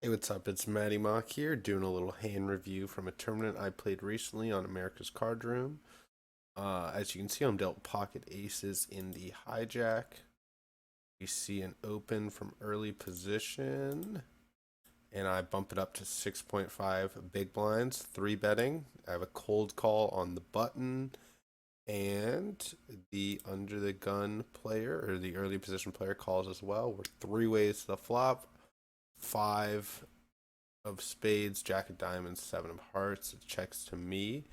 Hey, what's up? It's Matty Mock here, doing a little hand review from a tournament I played recently on America's Card Room. As you can see, I'm dealt pocket aces in the hijack. We see an open from early position, and I bump it up to 6.5 big blinds, 3 betting. I have a cold call on the button, and the under the gun player, or the early position player, calls as well. We're 3 ways to the flop, 5 of spades, jack of diamonds, 7 of hearts. It checks to me,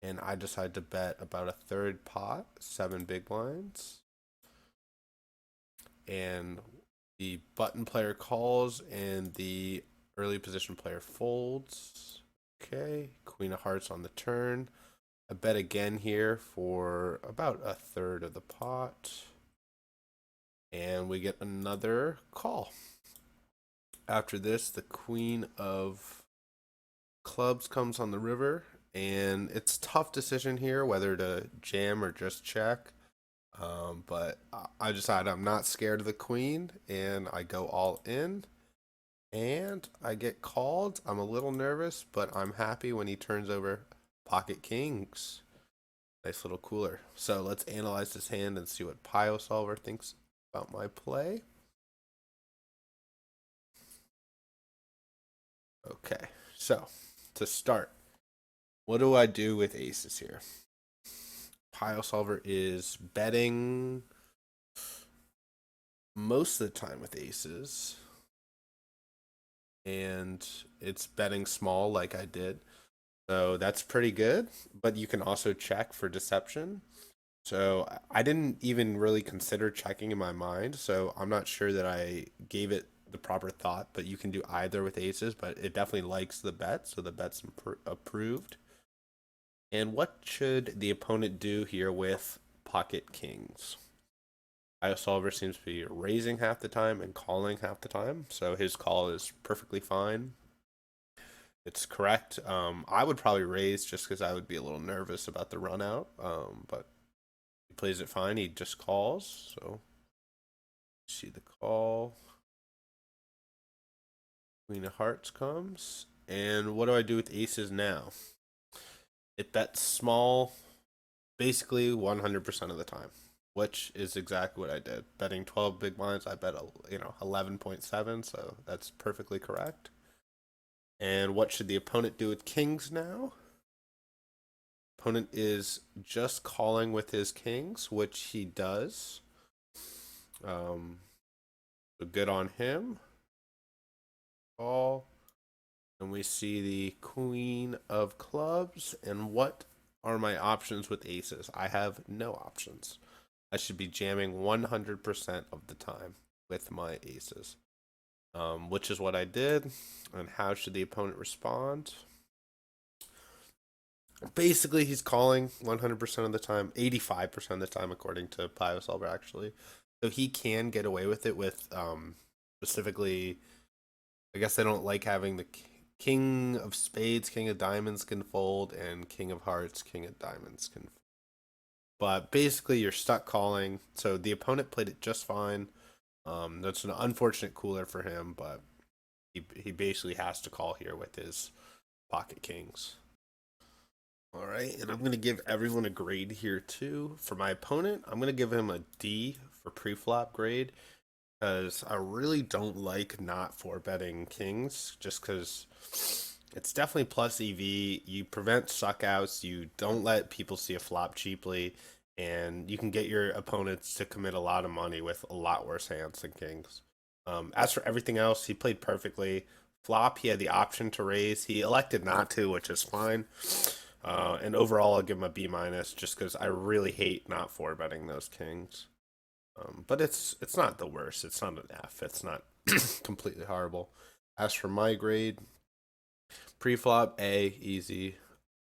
and I decide to bet about a third pot, 7 big blinds. And the button player calls, and the early position player folds. Okay, queen of hearts on the turn. I bet again here for about a third of the pot, and we get another call. After this, the queen of clubs comes on the river, and it's a tough decision here whether to jam or just check. But I decide I'm not scared of the queen, and I go all in, and I get called. I'm a little nervous, but I'm happy when he turns over pocket kings. Nice little cooler. So let's analyze this hand and see what Pio Solver thinks about my play. Okay, so to start, what do I do with aces here? Pile Solver is betting most of the time with aces, and it's betting small like I did. So that's pretty good, but you can also check for deception. So I didn't even really consider checking in my mind, so I'm not sure that I gave it the proper thought, but you can do either with aces, but it definitely likes the bet, so the bet's approved. And what should the opponent do here with pocket kings? Solver seems to be raising half the time and calling half the time, so his call is perfectly fine. It's correct. I would probably raise just because I would be a little nervous about the run out, but he plays it fine. He just calls, so see the call. Queen of hearts comes, and what do I do with aces now? It bets small basically 100% of the time, which is exactly what I did. Betting 12 big blinds, I bet 11.7, so that's perfectly correct. And what should the opponent do with kings now? Opponent is just calling with his kings, which he does. So good on him. Call. And we see the queen of clubs. And what are my options with aces? I have no options. I should be jamming 100% of the time with my aces, which is what I did. And how should the opponent respond? Basically, he's calling 100% of the time, 85% of the time, according to Pio Solver, actually. So he can get away with it with specifically, I guess they don't like having the king of spades, king of diamonds can fold, and king of hearts, king of diamonds can fold. But basically, you're stuck calling. So the opponent played it just fine. That's an unfortunate cooler for him, but he basically has to call here with his pocket kings. All right, and I'm going to give everyone a grade here too. For my opponent, I'm going to give him a D for pre-flop grade because I really don't like not four betting kings just because it's definitely plus EV. You prevent suckouts, you don't let people see a flop cheaply, and you can get your opponents to commit a lot of money with a lot worse hands than kings. As for everything else, he played perfectly. Flop, he had the option to raise. He elected not to, which is fine. And overall, I'll give him a B minus just because I really hate not four betting those kings. But it's not the worst. It's not an F. It's not completely horrible. As for my grade, pre-flop A, easy.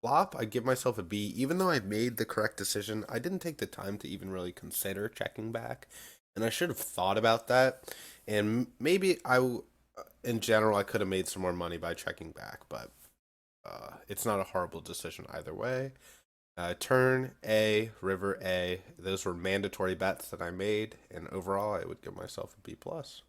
Flop, I give myself a B. Even though I made the correct decision, I didn't take the time to even really consider checking back, and I should have thought about that. And maybe in general, I could have made some more money by checking back, but it's not a horrible decision either way. Turn A, river A. Those were mandatory bets that I made, and overall, I would give myself a B plus.